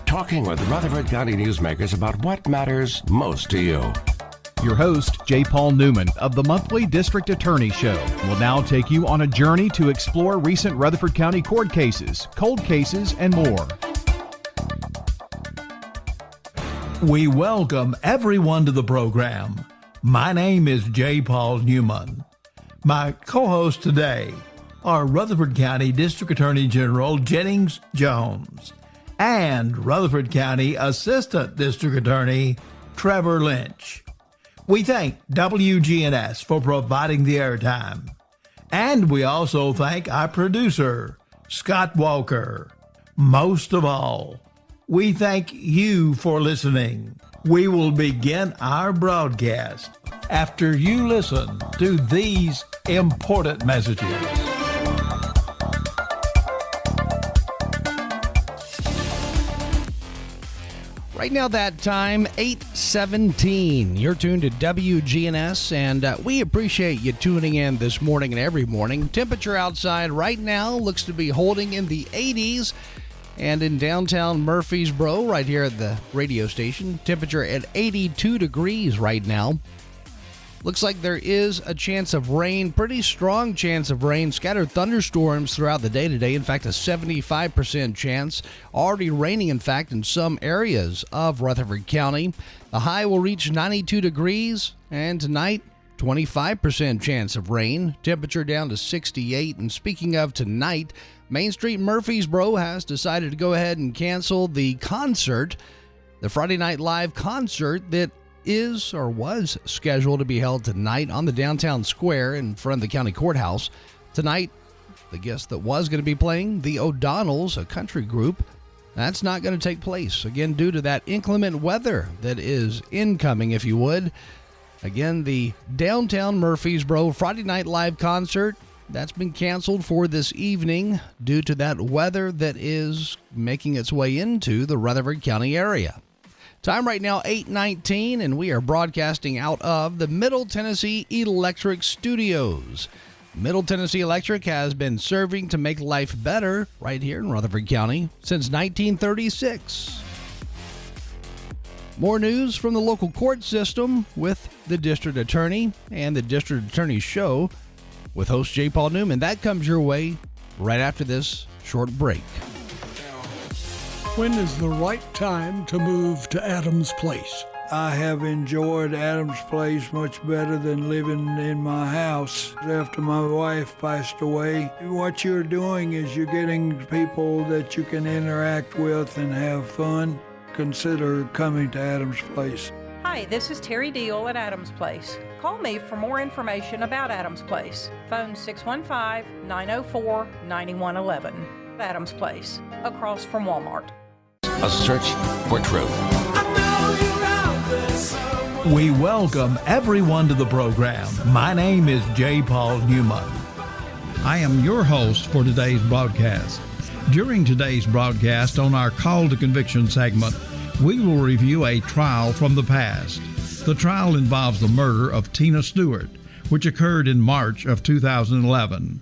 talking with Rutherford County newsmakers about what matters most to you. Your host, J. Paul Newman of the monthly District Attorney Show, will now take you on a journey to explore recent Rutherford County court cases, cold cases, and more. We welcome everyone to the program. My name is J. Paul Newman. My co-hosts today are Rutherford County District Attorney General Jennings Jones and Rutherford County Assistant District Attorney Trevor Lynch. We thank WGNS for providing the airtime. And we also thank our producer, Scott Walker. Most of all, we thank you for listening. We will begin our broadcast after you listen to these important messages. Right now, that time, 8:17. You're tuned to WGNS, and we appreciate you tuning in this morning and every morning. Temperature outside right now looks to be holding in the 80s, and in downtown Murfreesboro, right here at the radio station, temperature at 82 degrees right now. Looks like there is a chance of rain, pretty strong chance of rain, scattered thunderstorms throughout the day today. In fact, a 75% chance. Already raining, in fact, in some areas of Rutherford County. The high will reach 92 degrees, and tonight, 25% chance of rain. Temperature down to 68. And speaking of tonight, Main Street Murfreesboro has decided to go ahead and cancel the concert, the Friday Night Live concert that is or was scheduled to be held tonight on the downtown square in front of the county courthouse. Tonight, the guest that was going to be playing, the O'Donnells, a country group, that's not going to take place. Again, due to that inclement weather that is incoming, if you would. Again, the downtown Murfreesboro Friday Night Live concert, that's been canceled for this evening due to that weather that is making its way into the Rutherford County area. Time right now, 8:19, and we are broadcasting out of the Middle Tennessee Electric Studios. Middle Tennessee Electric has been serving to make life better right here in Rutherford County since 1936. More news from the local court system with the District Attorney and the District Attorney Show with host J. Paul Newman. That comes your way right after this short break. When is the right time to move to Adams Place? I have enjoyed Adams Place much better than living in my house after my wife passed away. What you're doing is you're getting people that you can interact with and have fun. Consider coming to Adams Place. Hi, this is Terry Deal at Adams Place. Call me for more information about Adams Place. Phone 615-904-9111. Adams Place, across from Walmart. A search for truth. We welcome everyone to the program. My name is J. Paul Newman. I am your host for today's broadcast. During today's broadcast on our Call to Conviction segment, we will review a trial from the past. The trial involves the murder of Tina Stewart, which occurred in March of 2011.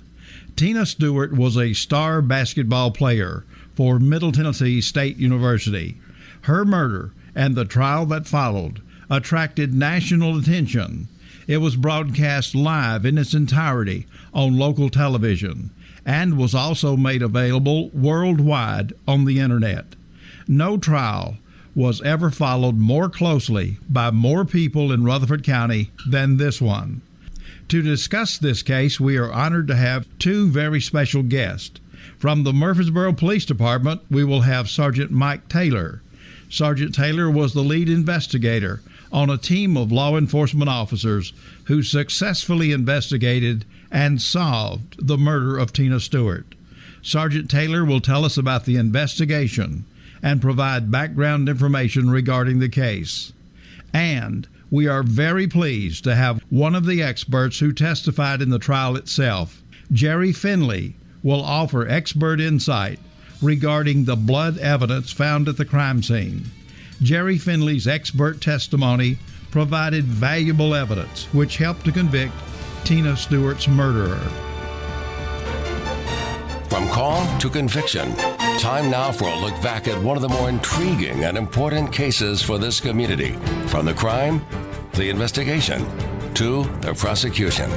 Tina Stewart was a star basketball player for Middle Tennessee State University. Her murder and the trial that followed attracted national attention. It was broadcast live in its entirety on local television and was also made available worldwide on the internet. No trial was ever followed more closely by more people in Rutherford County than this one. To discuss this case, we are honored to have two very special guests. From the Murfreesboro Police Department, we will have Sergeant Mike Taylor. Sergeant Taylor was the lead investigator on a team of law enforcement officers who successfully investigated and solved the murder of Tina Stewart. Sergeant Taylor will tell us about the investigation and provide background information regarding the case. And we are very pleased to have one of the experts who testified in the trial itself. Jerry Finley will offer expert insight regarding the blood evidence found at the crime scene. Jerry Finley's expert testimony provided valuable evidence which helped to convict Tina Stewart's murderer. From call to conviction. Time now for a look back at one of the more intriguing and important cases for this community. From the crime, the investigation, to the prosecution.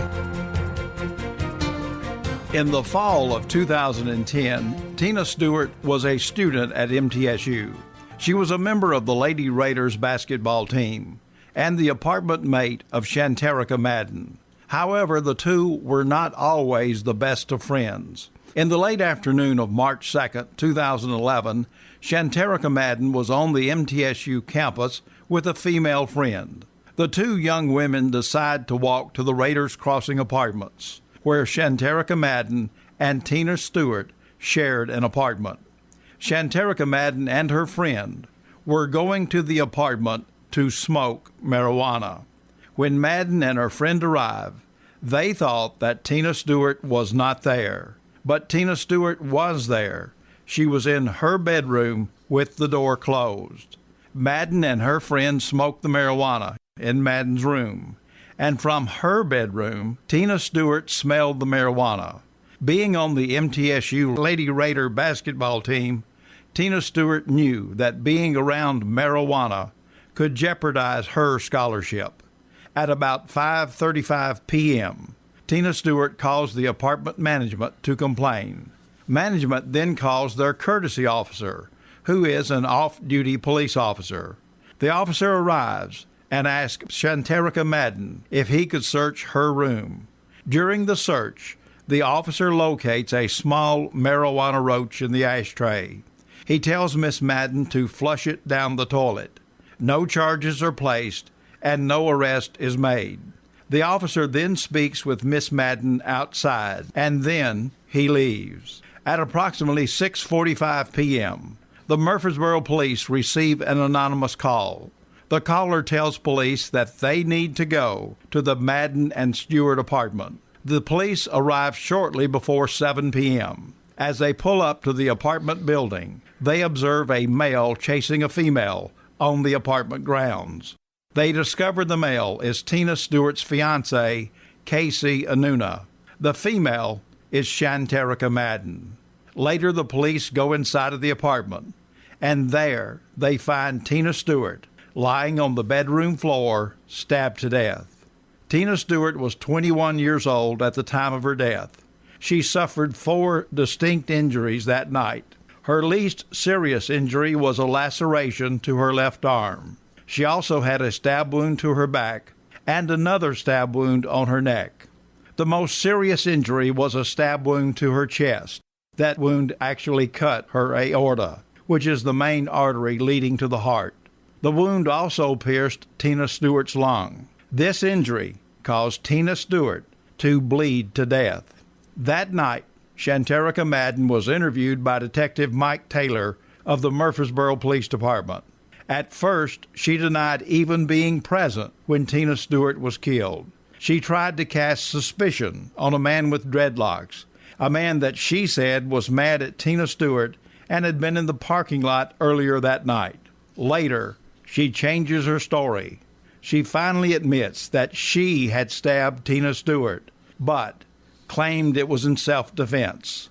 In the fall of 2010, Tina Stewart was a student at MTSU. She was a member of the Lady Raiders basketball team and the apartment mate of Shanterica Madden. However, the two were not always the best of friends. In the late afternoon of March 2, 2011, Shanterica Madden was on the MTSU campus with a female friend. The two young women decide to walk to the Raiders Crossing Apartments, where Shanterica Madden and Tina Stewart shared an apartment. Shanterica Madden and her friend were going to the apartment to smoke marijuana. When Madden and her friend arrived, they thought that Tina Stewart was not there. But Tina Stewart was there. She was in her bedroom with the door closed. Madden and her friend smoked the marijuana in Madden's room. And from her bedroom, Tina Stewart smelled the marijuana. Being on the MTSU Lady Raider Basketball team, Tina Stewart knew that being around marijuana could jeopardize her scholarship. At about 5:35 p.m., Tina Stewart calls the apartment management to complain. Management then calls their courtesy officer, who is an off-duty police officer. The officer arrives and asks Shanterica Madden if he could search her room. During the search, the officer locates a small marijuana roach in the ashtray. He tells Miss Madden to flush it down the toilet. No charges are placed and no arrest is made. The officer then speaks with Miss Madden outside, and then he leaves. At approximately 6:45 p.m., the Murfreesboro police receive an anonymous call. The caller tells police that they need to go to the Madden and Stewart apartment. The police arrive shortly before 7 p.m. As they pull up to the apartment building, they observe a male chasing a female on the apartment grounds. They discover the male is Tina Stewart's fiancé, Casey Anuna. The female is Shanterica Madden. Later, the police go inside of the apartment, and there they find Tina Stewart lying on the bedroom floor, stabbed to death. Tina Stewart was 21 years old at the time of her death. She suffered 4 distinct injuries that night. Her least serious injury was a laceration to her left arm. She also had a stab wound to her back and another stab wound on her neck. The most serious injury was a stab wound to her chest. That wound actually cut her aorta, which is the main artery leading to the heart. The wound also pierced Tina Stewart's lung. This injury caused Tina Stewart to bleed to death. That night, Shanterica Madden was interviewed by Detective Mike Taylor of the Murfreesboro Police Department. At first, she denied even being present when Tina Stewart was killed. She tried to cast suspicion on a man with dreadlocks, a man that she said was mad at Tina Stewart and had been in the parking lot earlier that night. Later, she changes her story. She finally admits that she had stabbed Tina Stewart, but claimed it was in self-defense.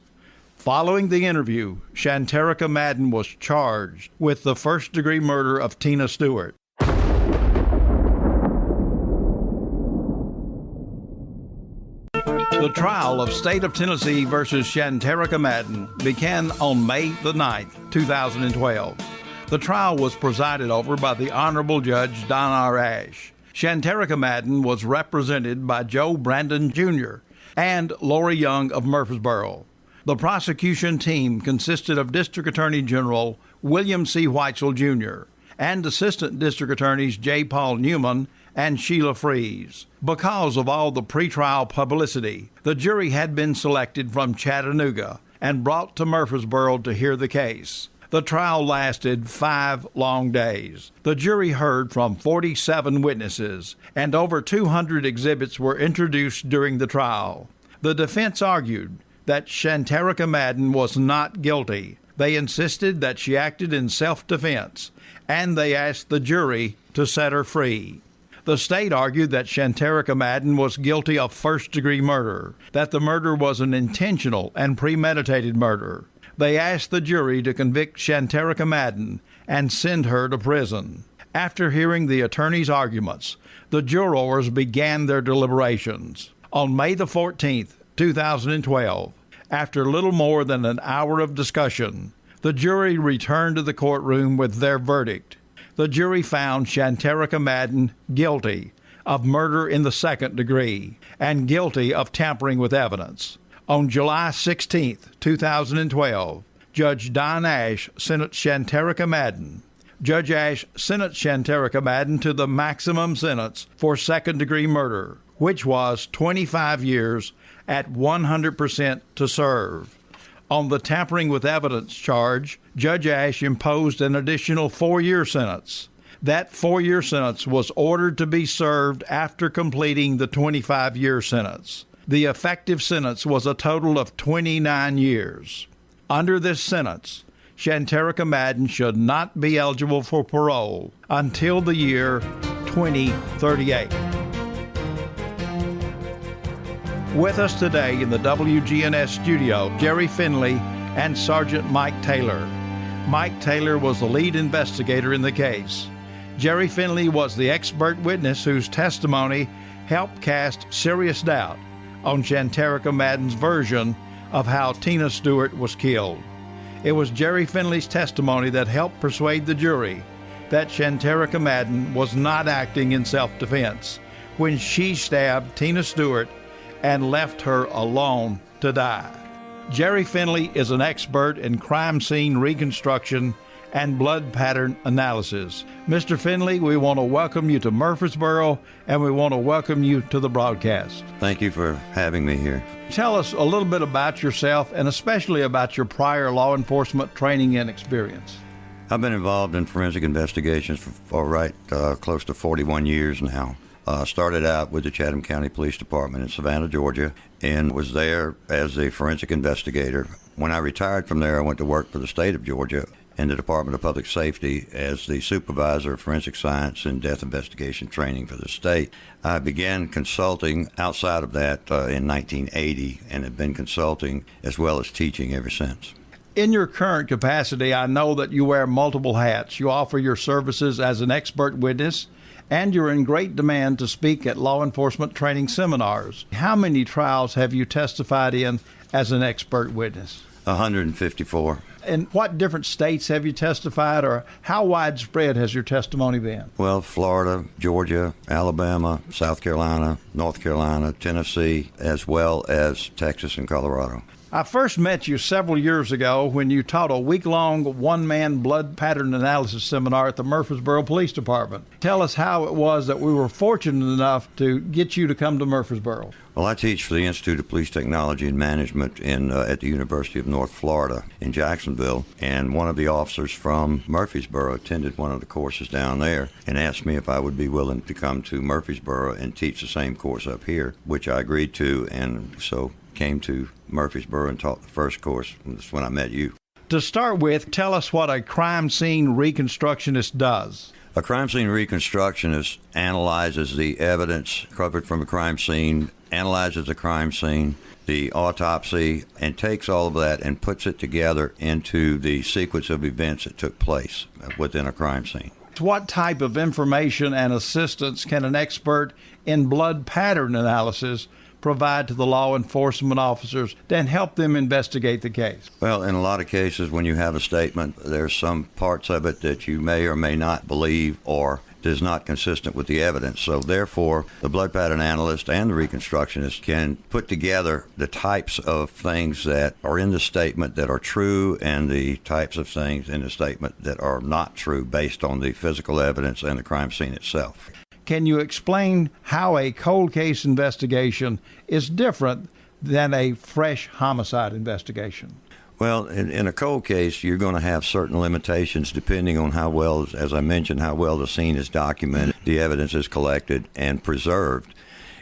Following the interview, Shanterica Madden was charged with the first-degree murder of Tina Stewart. The trial of State of Tennessee versus Shanterica Madden began on May the 9th, 2012. The trial was presided over by the Honorable Judge Don R. Ash. Shanterica Madden was represented by Joe Brandon Jr. and Lori Young of Murfreesboro. The prosecution team consisted of District Attorney General William C. Weitzel Jr. and Assistant District Attorneys J. Paul Newman and Sheila Freeze. Because of all the pretrial publicity, the jury had been selected from Chattanooga and brought to Murfreesboro to hear the case. The trial lasted 5 long days. The jury heard from 47 witnesses, and over 200 exhibits were introduced during the trial. The defense argued that Shanterica Madden was not guilty. They insisted that she acted in self-defense, and they asked the jury to set her free. The state argued that Shanterica Madden was guilty of first-degree murder, that the murder was an intentional and premeditated murder. They asked the jury to convict Shanterica Madden and send her to prison. After hearing the attorney's arguments, the jurors began their deliberations. On May the 14th, 2012, after little more than an hour of discussion, the jury returned to the courtroom with their verdict. The jury found Shanterica Madden guilty of murder in the second degree and guilty of tampering with evidence. On July 16, 2012, Judge Don Ash sentenced Shanterica Madden. Judge Ash sentenced Shanterica Madden to the maximum sentence for second-degree murder, which was 25 years at 100% to serve. On the tampering with evidence charge, Judge Ash imposed an additional 4-year sentence. That 4-year sentence was ordered to be served after completing the 25-year sentence. The effective sentence was a total of 29 years. Under this sentence, Shanterica Madden should not be eligible for parole until the year 2038. With us today in the WGNS studio, Jerry Finley and Sergeant Mike Taylor. Mike Taylor was the lead investigator in the case. Jerry Finley was the expert witness whose testimony helped cast serious doubt on Shanterica Madden's version of how Tina Stewart was killed. It was Jerry Finley's testimony that helped persuade the jury that Shanterica Madden was not acting in self-defense when she stabbed Tina Stewart and left her alone to die. Jerry Finley is an expert in crime scene reconstruction and blood pattern analysis. Mr. Finley, we want to welcome you to Murfreesboro, and we want to welcome you to the broadcast. Thank you for having me here. Tell us a little bit about yourself, and especially about your prior law enforcement training and experience. I've been involved in forensic investigations for close to 41 years now. Started out with the Chatham County Police Department in Savannah, Georgia, and was there as a forensic investigator. When I retired from there, I went to work for the state of Georgia in the Department of Public Safety as the supervisor of forensic science and death investigation training for the state. I began consulting outside of that in 1980 and have been consulting as well as teaching ever since. In your current capacity, I know that you wear multiple hats. You offer your services as an expert witness, and you're in great demand to speak at law enforcement training seminars. How many trials have you testified in as an expert witness? 154. In what different states have you testified, or how widespread has your testimony been? Well, Florida, Georgia, Alabama, South Carolina, North Carolina, Tennessee, as well as Texas and Colorado. I first met you several years ago when you taught a week-long one-man blood pattern analysis seminar at the Murfreesboro Police Department. Tell us how it was that we were fortunate enough to get you to come to Murfreesboro. Well, I teach for the Institute of Police Technology and Management at the University of North Florida in Jacksonville, and one of the officers from Murfreesboro attended one of the courses down there and asked me if I would be willing to come to Murfreesboro and teach the same course up here, which I agreed to, and so came to Murfreesboro and taught the first course. That's when I met you. To start with, tell us what a crime scene reconstructionist does. A crime scene reconstructionist analyzes the evidence recovered from a crime scene, analyzes the crime scene, the autopsy, and takes all of that and puts it together into the sequence of events that took place within a crime scene. What type of information and assistance can an expert in blood pattern analysis provide to the law enforcement officers to help them investigate the case? Well, in a lot of cases, when you have a statement, there's some parts of it that you may or may not believe or is not consistent with the evidence. So therefore, the blood pattern analyst and the reconstructionist can put together the types of things that are in the statement that are true and the types of things in the statement that are not true based on the physical evidence and the crime scene itself. Can you explain how a cold case investigation is different than a fresh homicide investigation? Well, in a cold case, you're going to have certain limitations depending on how well, as I mentioned, how well the scene is documented, the evidence is collected and preserved.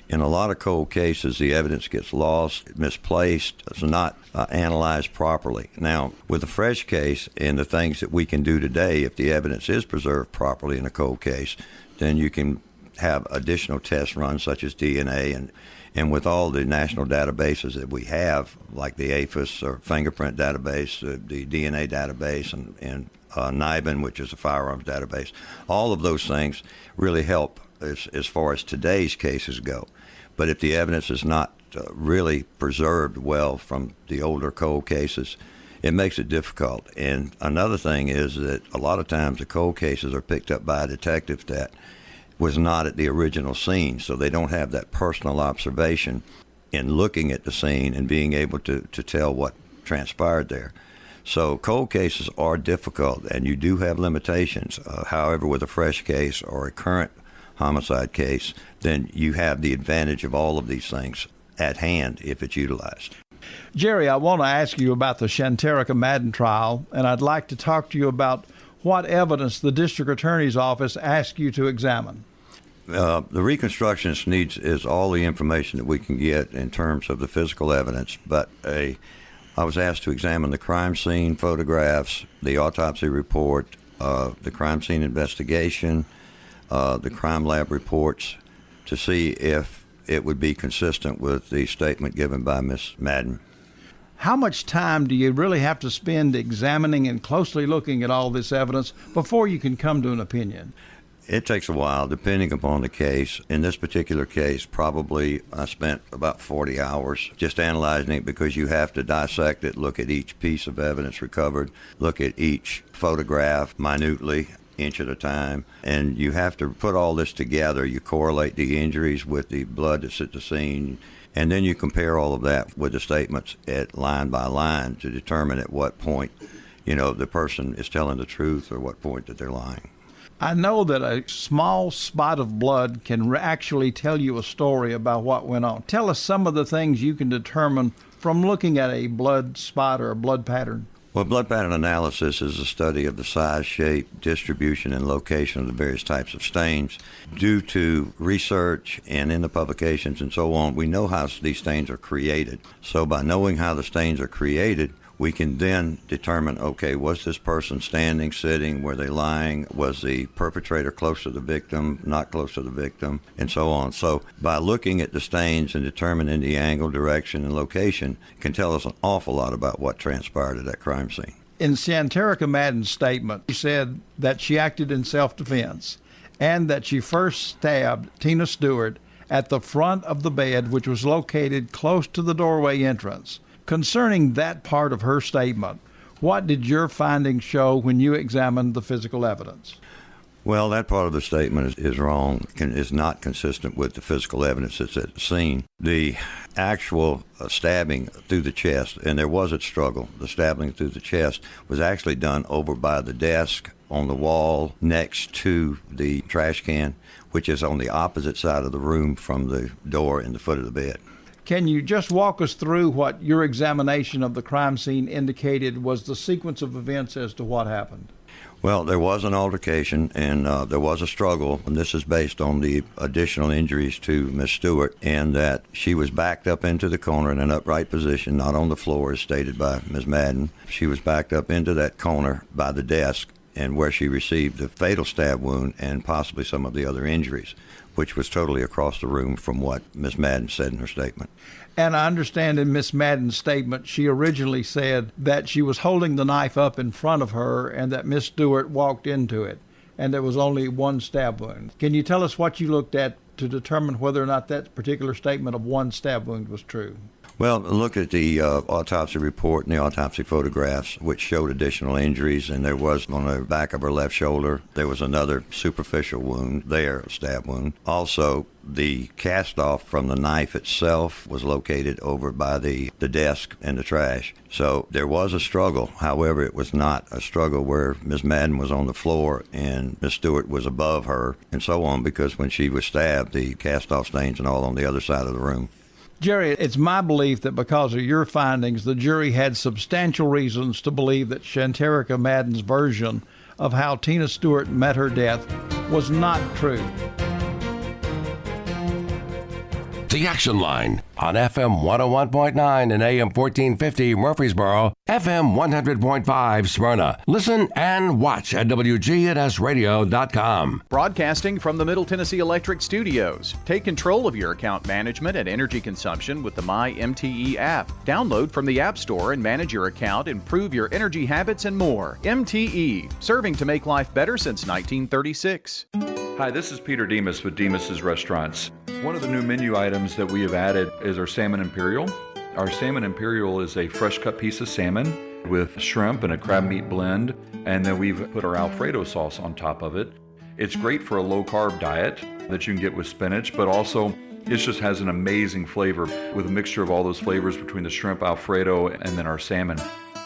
In a lot of cold cases, the evidence gets lost, misplaced, it's not analyzed properly. Now, with a fresh case and the things that we can do today, if the evidence is preserved properly in a cold case, then you can have additional tests run, such as DNA, and with all the national databases that we have, like the APHIS or fingerprint database, the DNA database, and NIBIN, which is a firearms database, all of those things really help as far as today's cases go. But if the evidence is not really preserved well from the older cold cases, it makes it difficult. And another thing is that a lot of times the cold cases are picked up by a detective that was not at the original scene, so they don't have that personal observation in looking at the scene and being able to tell what transpired there. So cold cases are difficult, and you do have limitations. However, with a fresh case or a current homicide case, then you have the advantage of all of these things at hand if it's utilized. Jerry, I want to ask you about the Shanterica Madden trial, and I'd like to talk to you about what evidence the district attorney's office asked you to examine. The reconstructionist is all the information that we can get in terms of the physical evidence, but I was asked to examine the crime scene photographs, the autopsy report, the crime scene investigation, the crime lab reports, to see if it would be consistent with the statement given by Ms. Madden. How much time do you really have to spend examining and closely looking at all this evidence before you can come to an opinion? It takes a while, depending upon the case. In this particular case, probably I spent about 40 hours just analyzing it, because you have to dissect it, look at each piece of evidence recovered, look at each photograph minutely, inch at a time, and you have to put all this together. You correlate the injuries with the blood that's at the scene, and then you compare all of that with the statements at line by line to determine at what point, the person is telling the truth or what point that they're lying. I know that a small spot of blood can actually tell you a story about what went on. Tell us some of the things you can determine from looking at a blood spot or a blood pattern. Well, blood pattern analysis is a study of the size, shape, distribution, and location of the various types of stains. Due to research and in the publications and so on, we know how these stains are created. So by knowing how the stains are created, we can then determine, okay, was this person standing, sitting, were they lying, was the perpetrator close to the victim, not close to the victim, and so on. So by looking at the stains and determining the angle, direction, and location, can tell us an awful lot about what transpired at that crime scene. In Shanterica Madden's statement, she said that she acted in self-defense and that she first stabbed Tina Stewart at the front of the bed, which was located close to the doorway entrance. Concerning that part of her statement, what did your findings show when you examined the physical evidence? Well, that part of the statement is wrong, is not consistent with the physical evidence that's at the scene. The actual stabbing through the chest, and there was a struggle, the stabbing through the chest was actually done over by the desk on the wall next to the trash can, which is on the opposite side of the room from the door in the foot of the bed. Can you just walk us through what your examination of the crime scene indicated was the sequence of events as to what happened? Well, there was an altercation, and there was a struggle, and this is based on the additional injuries to Miss Stewart, and that she was backed up into the corner in an upright position, not on the floor as stated by Ms. Madden. She was backed up into that corner by the desk, and where she received the fatal stab wound and possibly some of the other injuries, which was totally across the room from what Ms. Madden said in her statement. And I understand in Ms. Madden's statement, she originally said that she was holding the knife up in front of her and that Miss Stewart walked into it, and there was only one stab wound. Can you tell us what you looked at to determine whether or not that particular statement of one stab wound was true? Well, look at the autopsy report and the autopsy photographs, which showed additional injuries, and there was on the back of her left shoulder, there was another superficial wound there, a stab wound. Also, the cast-off from the knife itself was located over by the desk and the trash. So there was a struggle. However, it was not a struggle where Ms. Madden was on the floor and Ms. Stewart was above her and so on, because when she was stabbed, the cast-off stains and all on the other side of the room. Jerry, it's my belief that because of your findings, the jury had substantial reasons to believe that Shanterica Madden's version of how Tina Stewart met her death was not true. The Action Line on FM 101.9 and AM 1450 Murfreesboro, FM 100.5 Smyrna. Listen and watch at WGNSradio.com. Broadcasting from the Middle Tennessee Electric Studios. Take control of your account management and energy consumption with the My MTE app. Download from the App Store and manage your account, improve your energy habits, and more. MTE, serving to make life better since 1936. Hi, this is Peter Demas with Demas's Restaurants. One of the new menu items that we have added is our Salmon Imperial. Our Salmon Imperial is a fresh cut piece of salmon with shrimp and a crab meat blend, and then we've put our Alfredo sauce on top of it. It's great for a low-carb diet that you can get with spinach, but also it just has an amazing flavor with a mixture of all those flavors between the shrimp Alfredo and then our salmon.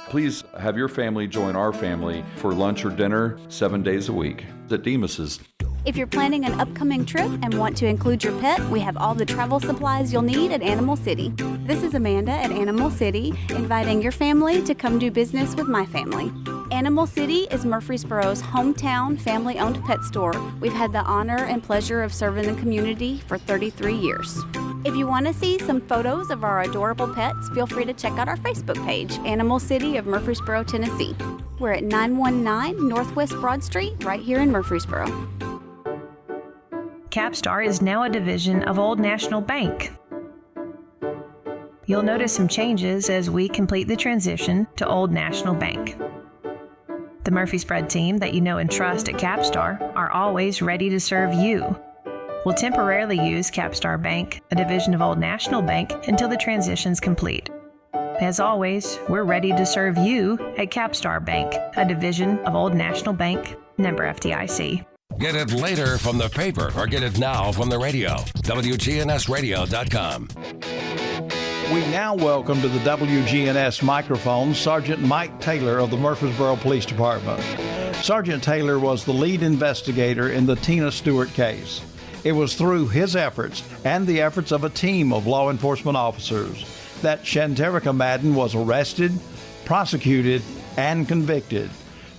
Please have your family join our family for lunch or dinner 7 days a week at Demas's. If you're planning an upcoming trip and want to include your pet, we have all the travel supplies you'll need at Animal City. This is Amanda at Animal City, inviting your family to come do business with my family. Animal City is Murfreesboro's hometown family-owned pet store. We've had the honor and pleasure of serving the community for 33 years. If you want to see some photos of our adorable pets, feel free to check out our Facebook page, Animal City of Murfreesboro, Tennessee. We're at 919 Northwest Broad Street, right here in Murfreesboro. Capstar is now a division of Old National Bank. You'll notice some changes as we complete the transition to Old National Bank. The Murfreesboro team that you know and trust at Capstar are always ready to serve you. We'll temporarily use Capstar Bank, a division of Old National Bank, until the transition's complete. As always, we're ready to serve you at Capstar Bank, a division of Old National Bank, member FDIC. Get it later from the paper or get it now from the radio. WGNSradio.com. We now welcome to the WGNS microphone Sergeant Mike Taylor of the Murfreesboro Police Department. Sergeant Taylor was the lead investigator in the Tina Stewart case. It was through his efforts and the efforts of a team of law enforcement officers that Shanterica Madden was arrested, prosecuted, and convicted.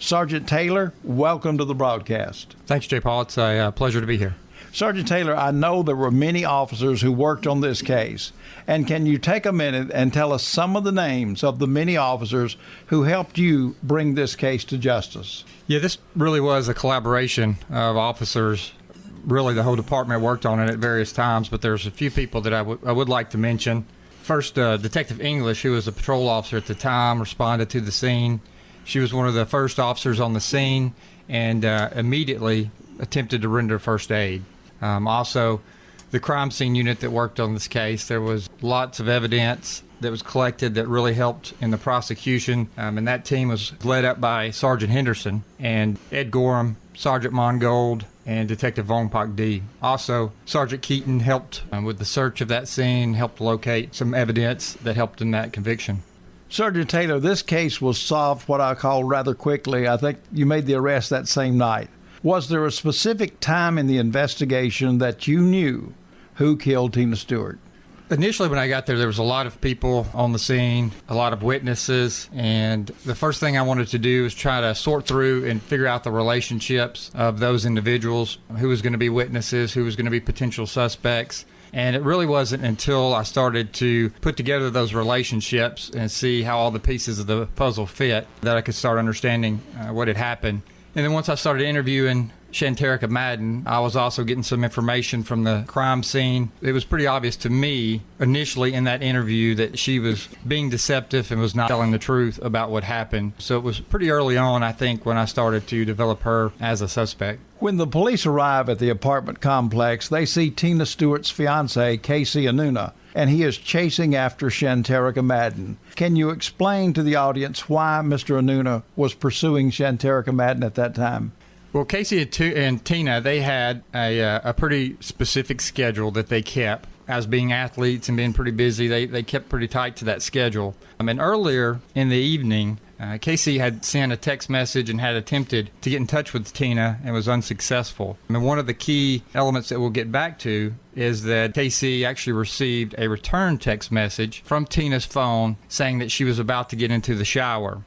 Sergeant Taylor, welcome to the broadcast. Thanks, J. Paul. It's a pleasure to be here. Sergeant Taylor, I know there were many officers who worked on this case. And can you take a minute and tell us some of the names of the many officers who helped you bring this case to justice? Yeah, this really was a collaboration of officers. Really, the whole department worked on it at various times, but there's a few people that I would like to mention. First, Detective English, who was a patrol officer at the time, responded to the scene. She was one of the first officers on the scene and immediately attempted to render first aid. Also, the crime scene unit that worked on this case, there was lots of evidence that was collected that really helped in the prosecution, and that team was led up by Sergeant Henderson and Ed Gorham, Sergeant Mongold, and Detective Von Pak D. Also, Sergeant Keaton helped with the search of that scene, helped locate some evidence that helped in that conviction. Sergeant Taylor, this case was solved what I call rather quickly. I think you made the arrest that same night. Was there a specific time in the investigation that you knew who killed Tina Stewart? Initially, when I got there was a lot of people on the scene, a lot of witnesses, and the first thing I wanted to do was try to sort through and figure out the relationships of those individuals, who was going to be witnesses, who was going to be potential suspects. And it really wasn't until I started to put together those relationships and see how all the pieces of the puzzle fit that I could start understanding what had happened. And then once I started interviewing Shanterica Madden, I was also getting some information from the crime scene. It was pretty obvious to me initially in that interview that she was being deceptive and was not telling the truth about what happened. So it was pretty early on, I think, when I started to develop her as a suspect. When the police arrive at the apartment complex, they see Tina Stewart's fiance, Casey Anuna, and he is chasing after Shanterica Madden. Can you explain to the audience why Mr. Anuna was pursuing Shanterica Madden at that time? Well, Casey and Tina, they had a pretty specific schedule that they kept. As being athletes and being pretty busy, they kept pretty tight to that schedule. And earlier in the evening, Casey had sent a text message and had attempted to get in touch with Tina and was unsuccessful. And one of the key elements that we'll get back to is that Casey actually received a return text message from Tina's phone saying that she was about to get into the shower.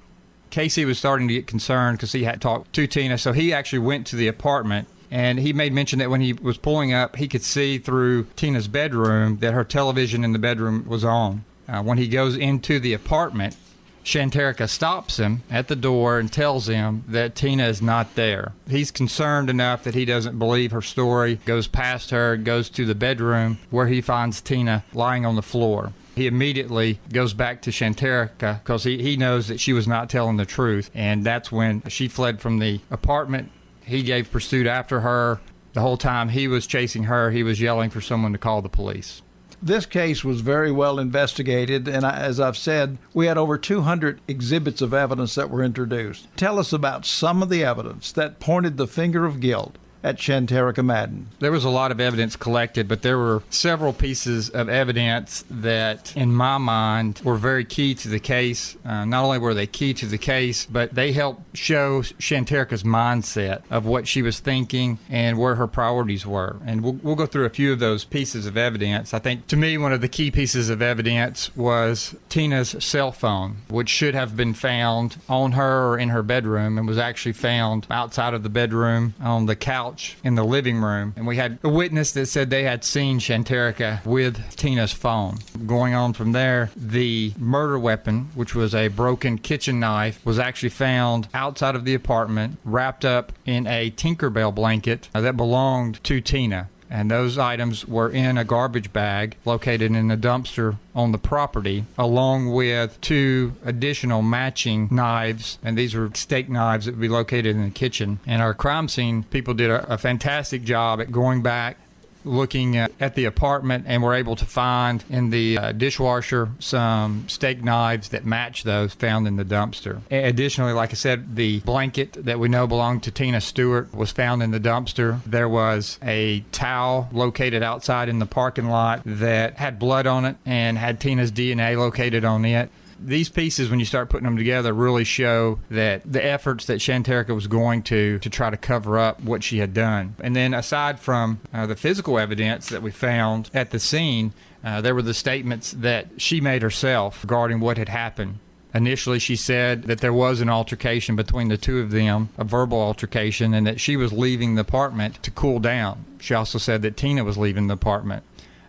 Casey was starting to get concerned because he had talked to Tina, so he actually went to the apartment And he made mention that when he was pulling up, he could see through Tina's bedroom that her television in the bedroom was on. When he goes into the apartment, Shanterica stops him at the door and tells him that Tina is not there. He's concerned enough that he doesn't believe her story, goes past her, goes to the bedroom where he finds Tina lying on the floor. He immediately goes back to Shanterica because he knows that she was not telling the truth, and that's when she fled from the apartment. He gave pursuit after her. The whole time he was chasing her, he was yelling for someone to call the police. This case was very well investigated, and as I've said, we had over 200 exhibits of evidence that were introduced. Tell us about some of the evidence that pointed the finger of guilt at Shanterica Madden. There was a lot of evidence collected, but there were several pieces of evidence that, in my mind, were very key to the case. Not only were they key to the case, but they helped show Shanterica's mindset of what she was thinking and where her priorities were. And we'll go through a few of those pieces of evidence. I think, to me, one of the key pieces of evidence was Tina's cell phone, which should have been found on her or in her bedroom and was actually found outside of the bedroom on the couch in the living room. And we had a witness that said they had seen Shanterica with Tina's phone. Going on from there, the murder weapon, which was a broken kitchen knife, was actually found outside of the apartment, wrapped up in a Tinkerbell blanket that belonged to Tina. And those items were in a garbage bag located in a dumpster on the property, along with 2 additional matching knives. And these were steak knives that would be located in the kitchen. And our crime scene people did a fantastic job at going back, looking at the apartment, and were able to find in the dishwasher some steak knives that match those found in the dumpster. Additionally, like I said, the blanket that we know belonged to Tina Stewart was found in the dumpster. There was a towel located outside in the parking lot that had blood on it and had Tina's DNA located on it. These pieces, when you start putting them together, really show that the efforts that Shanterica was going to try to cover up what she had done. And then aside from the physical evidence that we found at the scene, there were the statements that she made herself regarding what had happened. Initially, she said that there was an altercation between the two of them, a verbal altercation, and that she was leaving the apartment to cool down. She also said that Tina was leaving the apartment.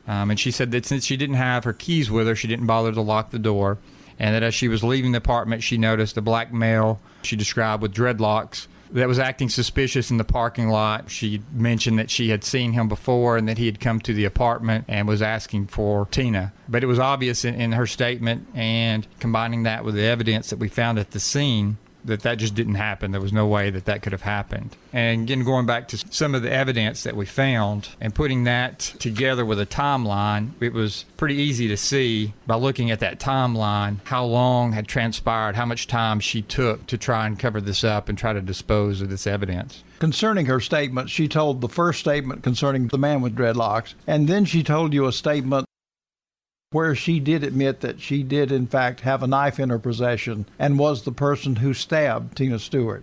And she said that since she didn't have her keys with her, she didn't bother to lock the door. And that as she was leaving the apartment, she noticed a black male she described with dreadlocks that was acting suspicious in the parking lot. She mentioned that she had seen him before and that he had come to the apartment and was asking for Tina. But it was obvious in her statement, and combining that with the evidence that we found at the scene, that just didn't happen. There was no way that could have happened. And again, going back to some of the evidence that we found and putting that together with a timeline, it was pretty easy to see by looking at that timeline how long had transpired, how much time she took to try and cover this up and try to dispose of this evidence. Concerning her statement, she told the first statement concerning the man with dreadlocks, and then she told you a statement where she did admit that she did, in fact, have a knife in her possession and was the person who stabbed Tina Stewart.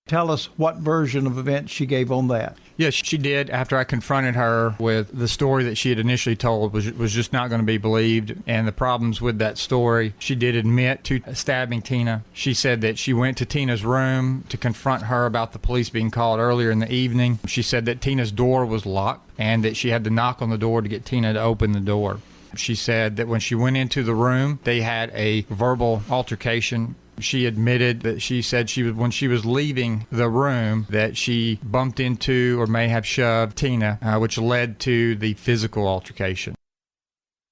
Tell us what version of events she gave on that. Yes, she did. After I confronted her with the story that she had initially told was just not going to be believed, and the problems with that story, she did admit to stabbing Tina. She said that she went to Tina's room to confront her about the police being called earlier in the evening. She said that Tina's door was locked and that she had to knock on the door to get Tina to open the door. She said that when she went into the room, they had a verbal altercation. She admitted that she said when she was leaving the room that she bumped into or may have shoved Tina, which led to the physical altercation.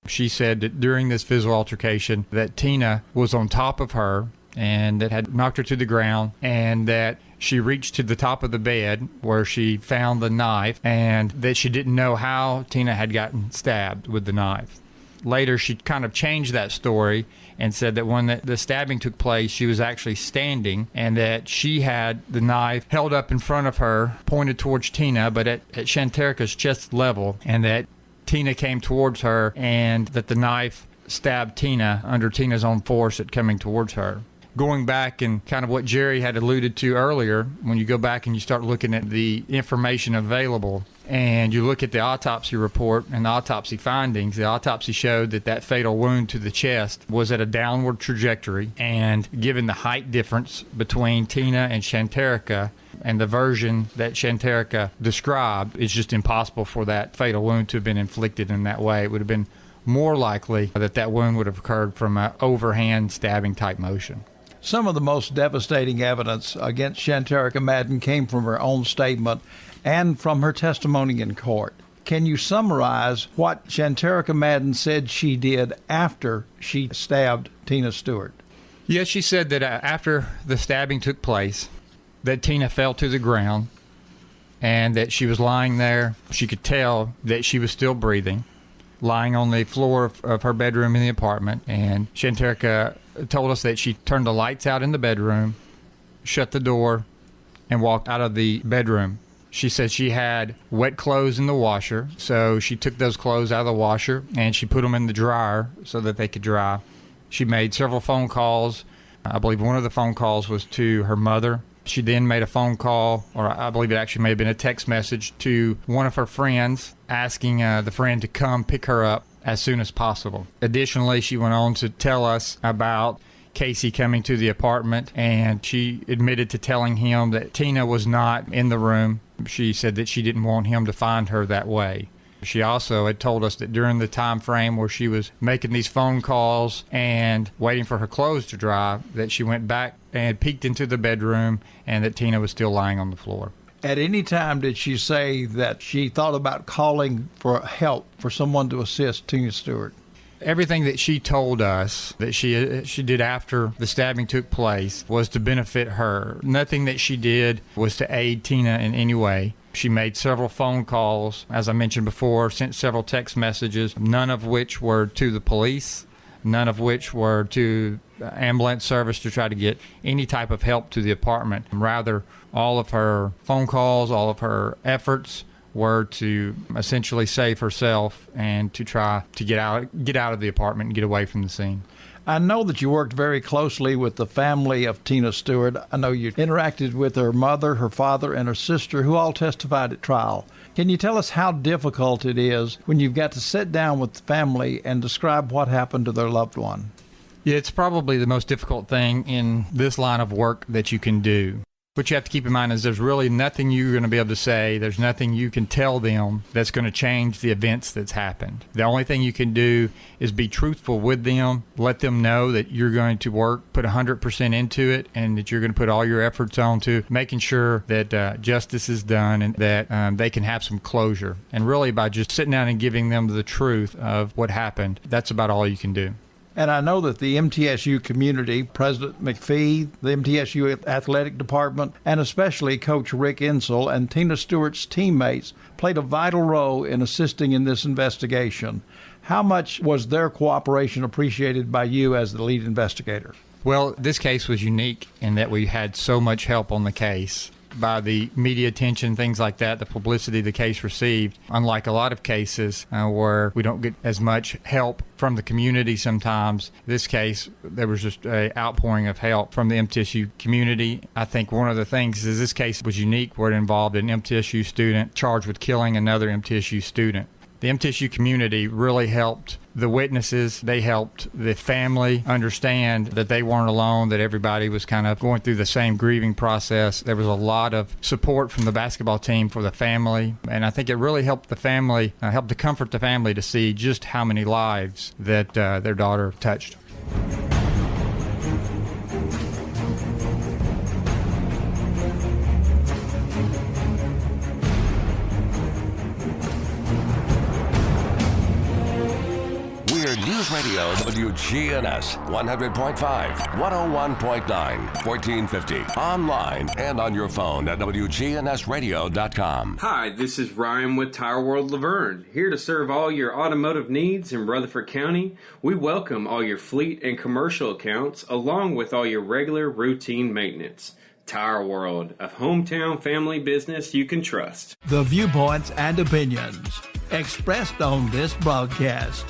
She said that during this physical altercation that Tina was on top of her and that had knocked her to the ground, and that she reached to the top of the bed where she found the knife, and that she didn't know how Tina had gotten stabbed with the knife. Later, she kind of changed that story and said that when the stabbing took place, she was actually standing and that she had the knife held up in front of her, pointed towards Tina, but at Shanterica's chest level, and that Tina came towards her and that the knife stabbed Tina under Tina's own force at coming towards her. Going back and kind of what Jerry had alluded to earlier, when you go back and you start looking at the information available and you look at the autopsy report and the autopsy findings, the autopsy showed that fatal wound to the chest was at a downward trajectory, and given the height difference between Tina and Shanterica, And the version that Shanterica described, it's just impossible for that fatal wound to have been inflicted in that way. It would have been more likely that that wound would have occurred from an overhand stabbing type motion. Some of the most devastating evidence against Shanterica Madden came from her own statement and from her testimony in court. Can you summarize what Shanterica Madden said she did after she stabbed Tina Stewart? Yes, she said that after the stabbing took place, that Tina fell to the ground and that she was lying there. She could tell that she was still breathing, lying on the floor of her bedroom in the apartment. And Shanterica told us that she turned the lights out in the bedroom, shut the door, and walked out of the bedroom. She said she had wet clothes in the washer, so she took those clothes out of the washer and she put them in the dryer so that they could dry. She made several phone calls. I believe one of the phone calls was to her mother. She then made a phone call, or I believe it actually may have been a text message, to one of her friends, asking the friend to come pick her up as soon as possible. Additionally, she went on to tell us about Casey coming to the apartment, and she admitted to telling him that Tina was not in the room. She said that she didn't want him to find her that way. She also had told us that during the time frame where she was making these phone calls and waiting for her clothes to dry, that she went back and peeked into the bedroom and that Tina was still lying on the floor. At any time did she say that she thought about calling for help, for someone to assist Tina Stewart? Everything that she told us that she did after the stabbing took place was to benefit her. Nothing that she did was to aid Tina in any way. She made several phone calls, as I mentioned before, sent several text messages, none of which were to the police, none of which were to ambulance service to try to get any type of help to the apartment. Rather, all of her phone calls, all of her efforts were to essentially save herself and to try to get out of the apartment and get away from the scene. I know that you worked very closely with the family of Tina Stewart. I know you interacted with her mother, her father, and her sister, who all testified at trial. Can you tell us how difficult it is when you've got to sit down with the family and describe what happened to their loved one? Yeah, it's probably the most difficult thing in this line of work that you can do. What you have to keep in mind is there's really nothing you're going to be able to say. There's nothing you can tell them that's going to change the events that's happened. The only thing you can do is be truthful with them, let them know that you're going to work, put 100% into it, and that you're going to put all your efforts on to making sure that justice is done and that they can have some closure. And really by just sitting down and giving them the truth of what happened, that's about all you can do. And I know that the MTSU community, President McPhee, the MTSU Athletic Department, and especially Coach Rick Insel and Tina Stewart's teammates played a vital role in assisting in this investigation. How much was their cooperation appreciated by you as the lead investigator? Well, this case was unique in that we had so much help on the case. By the media attention, things like that, the publicity the case received, unlike a lot of cases where we don't get as much help from the community sometimes. This case, there was just an outpouring of help from the MTSU community. I think one of the things is this case was unique where it involved an MTSU student charged with killing another MTSU student. The MTSU community really helped the witnesses. They helped the family understand that they weren't alone, that everybody was kind of going through the same grieving process. There was a lot of support from the basketball team for the family, and I think it really helped the family, helped to comfort the family to see just how many lives that their daughter touched. News Radio WGNS 100.5, 101.9, 1450. Online and on your phone at WGNSradio.com. Hi, this is Ryan with Tire World Laverne, here to serve all your automotive needs in Rutherford County. We welcome all your fleet and commercial accounts, along with all your regular routine maintenance. Tire World, a hometown family business you can trust. The viewpoints and opinions expressed on this broadcast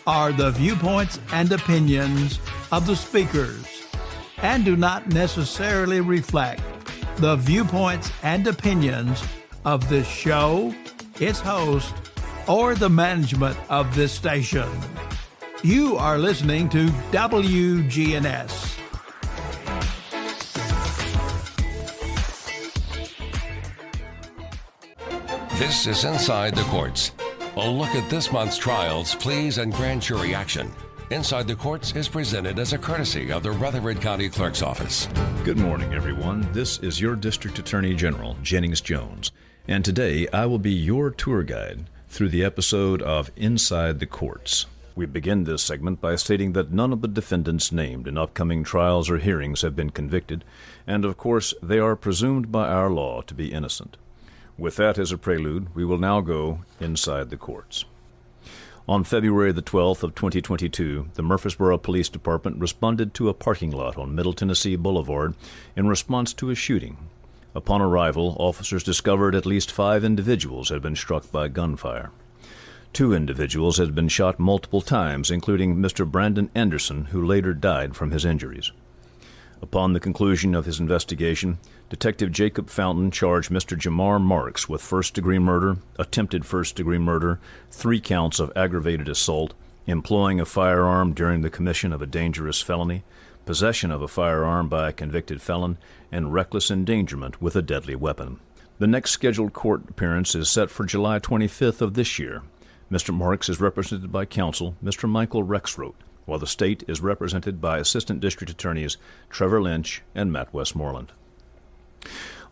are the viewpoints and opinions of the speakers and do not necessarily reflect the viewpoints and opinions of this show, its host, or the management of this station. You are listening to WGNS. This is Inside the Courts. A look at this month's trials, pleas, and grand jury action. Inside the Courts is presented as a courtesy of the Rutherford County Clerk's Office. Good morning, everyone. This is your District Attorney General, Jennings Jones, and today I will be your tour guide through the episode of Inside the Courts. We begin this segment by stating that none of the defendants named in upcoming trials or hearings have been convicted, and of course they are presumed by our law to be innocent. With that as a prelude, we will now go inside the courts. On February the 12th of 2022, the Murfreesboro Police Department responded to a parking lot on Middle Tennessee Boulevard in response to a shooting. Upon arrival, officers discovered at least 5 individuals had been struck by gunfire. 2 individuals had been shot multiple times, including Mr. Brandon Anderson, who later died from his injuries. Upon the conclusion of his investigation, Detective Jacob Fountain charged Mr. Jamar Marks with first-degree murder, attempted first-degree murder, 3 counts of aggravated assault, employing a firearm during the commission of a dangerous felony, possession of a firearm by a convicted felon, and reckless endangerment with a deadly weapon. The next scheduled court appearance is set for July 25th of this year. Mr. Marks is represented by counsel Mr. Michael Rexroth, while the state is represented by Assistant District Attorneys Trevor Lynch and Matt Westmoreland.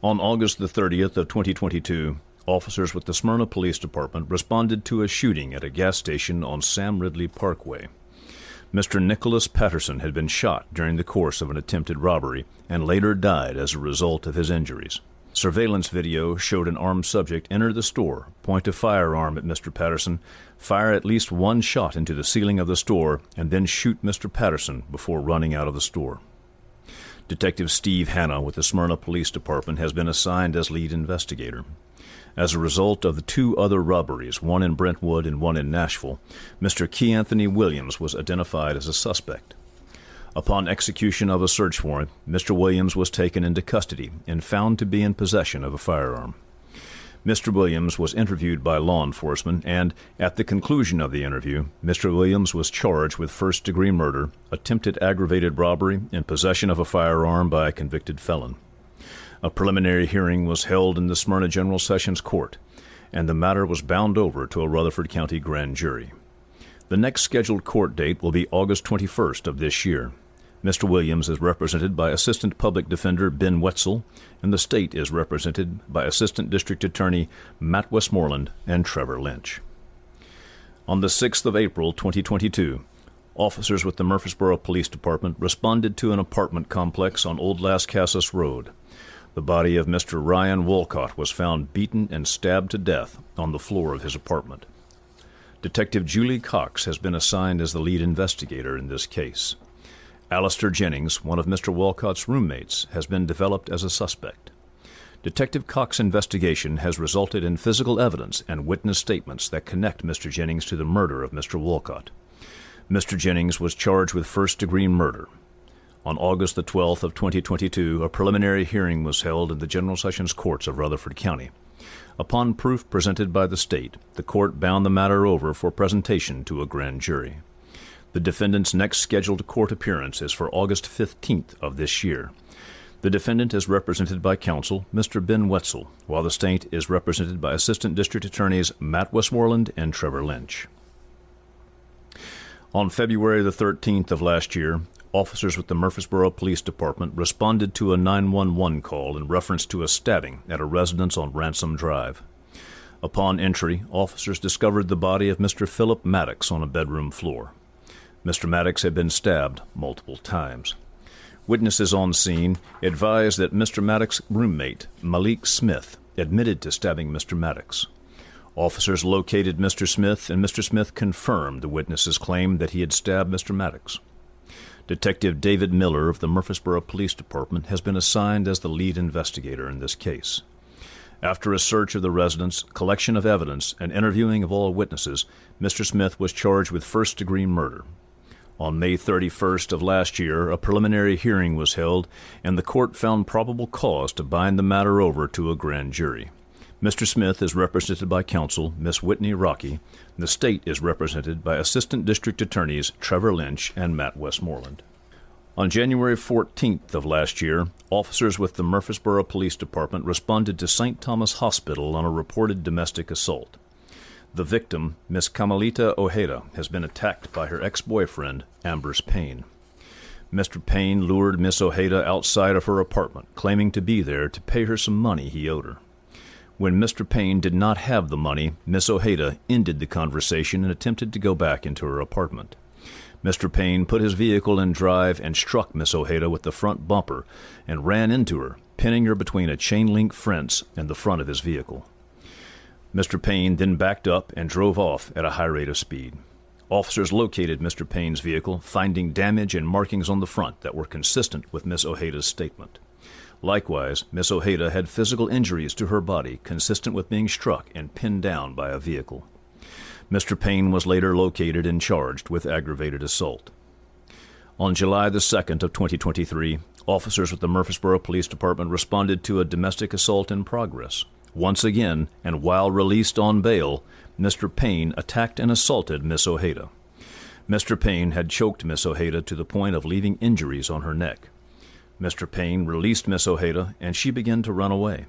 On August the 30th of 2022, officers with the Smyrna Police Department responded to a shooting at a gas station on Sam Ridley Parkway. Mr. Nicholas Patterson had been shot during the course of an attempted robbery and later died as a result of his injuries. Surveillance video showed an armed subject enter the store, point a firearm at Mr. Patterson, fire at least 1 shot into the ceiling of the store, and then shoot Mr. Patterson before running out of the store. Detective Steve Hanna with the Smyrna Police Department has been assigned as lead investigator. As a result of the 2 other robberies, one in Brentwood and one in Nashville, Mr. Key Anthony Williams was identified as a suspect. Upon execution of a search warrant, Mr. Williams was taken into custody and found to be in possession of a firearm. Mr. Williams was interviewed by law enforcement, and at the conclusion of the interview, Mr. Williams was charged with first-degree murder, attempted aggravated robbery, and possession of a firearm by a convicted felon. A preliminary hearing was held in the Smyrna General Sessions Court, and the matter was bound over to a Rutherford County grand jury. The next scheduled court date will be August 21st of this year. Mr. Williams is represented by Assistant Public Defender Ben Wetzel, and the state is represented by Assistant District Attorney Matt Westmoreland and Trevor Lynch. On the 6th of April 2022, officers with the Murfreesboro Police Department responded to an apartment complex on Old Las Casas Road. The body of Mr. Ryan Wolcott was found beaten and stabbed to death on the floor of his apartment. Detective Julie Cox has been assigned as the lead investigator in this case. Alistair Jennings, one of Mr. Wolcott's roommates, has been developed as a suspect. Detective Cox's investigation has resulted in physical evidence and witness statements that connect Mr. Jennings to the murder of Mr. Wolcott. Mr. Jennings was charged with first-degree murder. On August the 12th of 2022, a preliminary hearing was held in the General Sessions Courts of Rutherford County. Upon proof presented by the state, the court bound the matter over for presentation to a grand jury. The defendant's next scheduled court appearance is for August 15th of this year. The defendant is represented by counsel Mr. Ben Wetzel, while the state is represented by Assistant District Attorneys Matt Westmoreland and Trevor Lynch. On February the 13th of last year, officers with the Murfreesboro Police Department responded to a 911 call in reference to a stabbing at a residence on Ransom Drive. Upon entry, officers discovered the body of Mr. Philip Maddox on a bedroom floor. Mr. Maddox had been stabbed multiple times. Witnesses on scene advised that Mr. Maddox's roommate, Malik Smith, admitted to stabbing Mr. Maddox. Officers located Mr. Smith, and Mr. Smith confirmed the witnesses' claim that he had stabbed Mr. Maddox. Detective David Miller of the Murfreesboro Police Department has been assigned as the lead investigator in this case. After a search of the residence, collection of evidence, and interviewing of all witnesses, Mr. Smith was charged with first-degree murder. On May 31st of last year, a preliminary hearing was held, and the court found probable cause to bind the matter over to a grand jury. Mr. Smith is represented by counsel Miss Whitney Rocky, and the state is represented by Assistant District Attorneys Trevor Lynch and Matt Westmoreland. On January 14th of last year, officers with the Murfreesboro Police Department responded to St. Thomas Hospital on a reported domestic assault. The victim, Miss Carmelita Ojeda, has been attacked by her ex-boyfriend, Ambrose Payne. Mr. Payne lured Miss Ojeda outside of her apartment, claiming to be there to pay her some money he owed her. When Mr. Payne did not have the money, Miss Ojeda ended the conversation and attempted to go back into her apartment. Mr. Payne put his vehicle in drive and struck Miss Ojeda with the front bumper and ran into her, pinning her between a chain-link fence and the front of his vehicle. Mr. Payne then backed up and drove off at a high rate of speed. Officers located Mr. Payne's vehicle, finding damage and markings on the front that were consistent with Miss Ojeda's statement. Likewise, Miss Ojeda had physical injuries to her body consistent with being struck and pinned down by a vehicle. Mr. Payne was later located and charged with aggravated assault. On July the 2nd of 2023, officers with the Murfreesboro Police Department responded to a domestic assault in progress. Once again, and while released on bail, Mr. Payne attacked and assaulted Miss Ojeda. Mr. Payne had choked Miss Ojeda to the point of leaving injuries on her neck. Mr. Payne released Miss Ojeda, and she began to run away.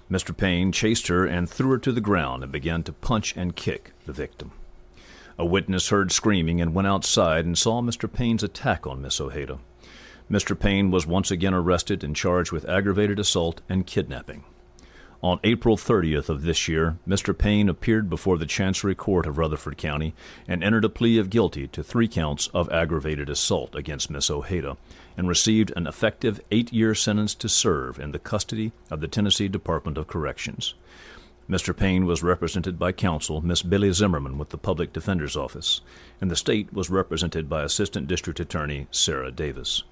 Mr. Payne chased her and threw her to the ground and began to punch and kick the victim. A witness heard screaming and went outside and saw Mr. Payne's attack on Miss Ojeda. Mr. Payne was once again arrested and charged with aggravated assault and kidnapping. On April 30th of this year, Mr. Payne appeared before the Chancery Court of Rutherford County and entered a plea of guilty to 3 counts of aggravated assault against Miss Ojeda and received an effective 8-year sentence to serve in the custody of the Tennessee Department of Corrections. Mr. Payne was represented by counsel Miss Billy Zimmerman with the Public Defender's Office, and the state was represented by Assistant District Attorney Sarah Davis.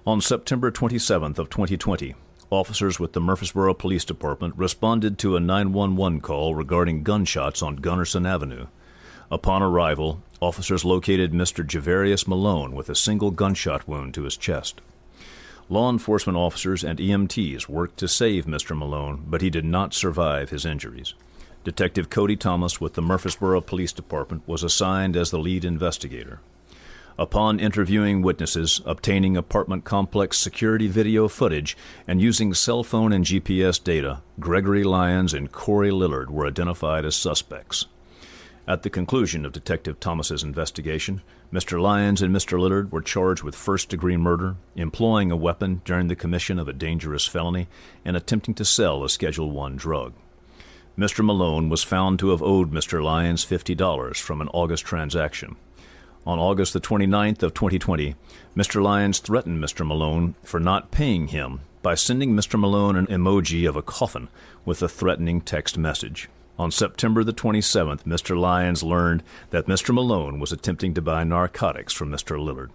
On September 27th of 2020, officers with the Murfreesboro Police Department responded to a 911 call regarding gunshots on Gunnarsson Avenue. Upon arrival, officers located Mr. Javarius Malone with a single gunshot wound to his chest. Law enforcement officers and EMTs worked to save Mr. Malone, but he did not survive his injuries. Detective Cody Thomas with the Murfreesboro Police Department was assigned as the lead investigator. Upon interviewing witnesses, obtaining apartment complex security video footage, and using cell phone and GPS data, Gregory Lyons and Corey Lillard were identified as suspects. At the conclusion of Detective Thomas's investigation, Mr. Lyons and Mr. Lillard were charged with first-degree murder, employing a weapon during the commission of a dangerous felony, and attempting to sell a Schedule I drug. Mr. Malone was found to have owed Mr. Lyons $50 from an August transaction. On August the 29th of 2020, Mr. Lyons threatened Mr. Malone for not paying him by sending Mr. Malone an emoji of a coffin with a threatening text message. On September the 27th, Mr. Lyons learned that Mr. Malone was attempting to buy narcotics from Mr. Lillard.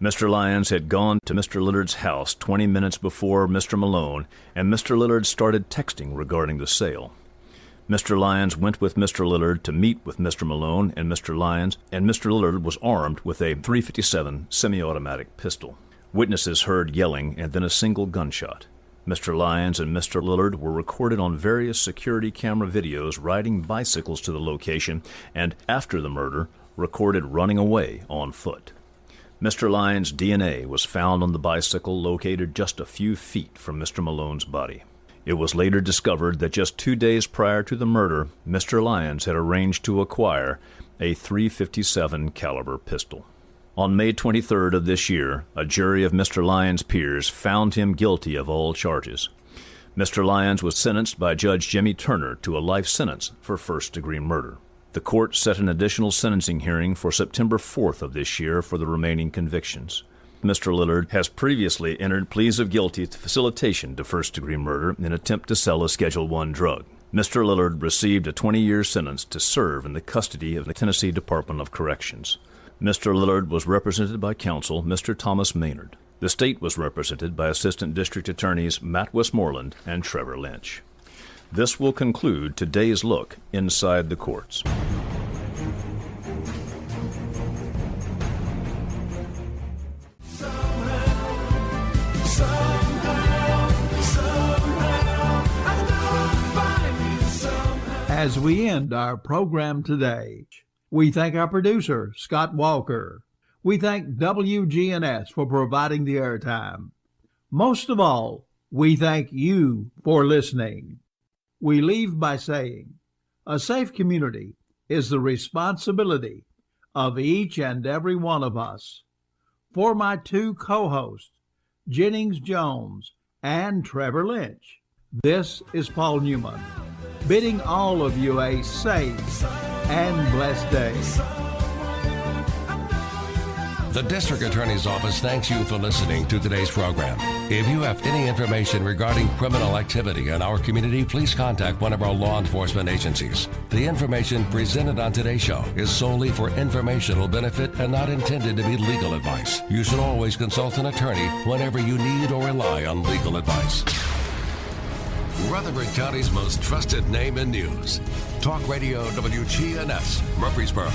Mr. Lyons had gone to Mr. Lillard's house 20 minutes before Mr. Malone, and Mr. Lillard started texting regarding the sale. Mr. Lyons went with Mr. Lillard to meet with Mr. Malone and Mr. Lyons, and Mr. Lillard was armed with a .357 semi-automatic pistol. Witnesses heard yelling and then a single gunshot. Mr. Lyons and Mr. Lillard were recorded on various security camera videos riding bicycles to the location and, after the murder, recorded running away on foot. Mr. Lyons' DNA was found on the bicycle located just a few feet from Mr. Malone's body. It was later discovered that just 2 days prior to the murder, Mr. Lyons had arranged to acquire a .357 caliber pistol. On May 23rd of this year, a jury of Mr. Lyons' peers found him guilty of all charges. Mr. Lyons was sentenced by Judge Jimmy Turner to a life sentence for first-degree murder. The court set an additional sentencing hearing for September 4th of this year for the remaining convictions. Mr. Lillard has previously entered pleas of guilty to facilitation to first-degree murder in an attempt to sell a Schedule I drug. Mr. Lillard received a 20-year sentence to serve in the custody of the Tennessee Department of Corrections. Mr. Lillard was represented by counsel Mr. Thomas Maynard. The state was represented by Assistant District Attorneys Matt Westmoreland and Trevor Lynch. This will conclude today's look inside the courts. As we end our program today, we thank our producer, Scott Walker. We thank WGNS for providing the airtime. Most of all, we thank you for listening. We leave by saying, a safe community is the responsibility of each and every one of us. For my two co-hosts, Jennings Jones and Trevor Lynch, this is Paul Newman, bidding all of you a safe and blessed day. The District Attorney's Office thanks you for listening to today's program. If you have any information regarding criminal activity in our community, please contact one of our law enforcement agencies. The information presented on today's show is solely for informational benefit and not intended to be legal advice. You should always consult an attorney whenever you need or rely on legal advice. Rutherford County's most trusted name in news. Talk Radio WGNS, Murfreesboro.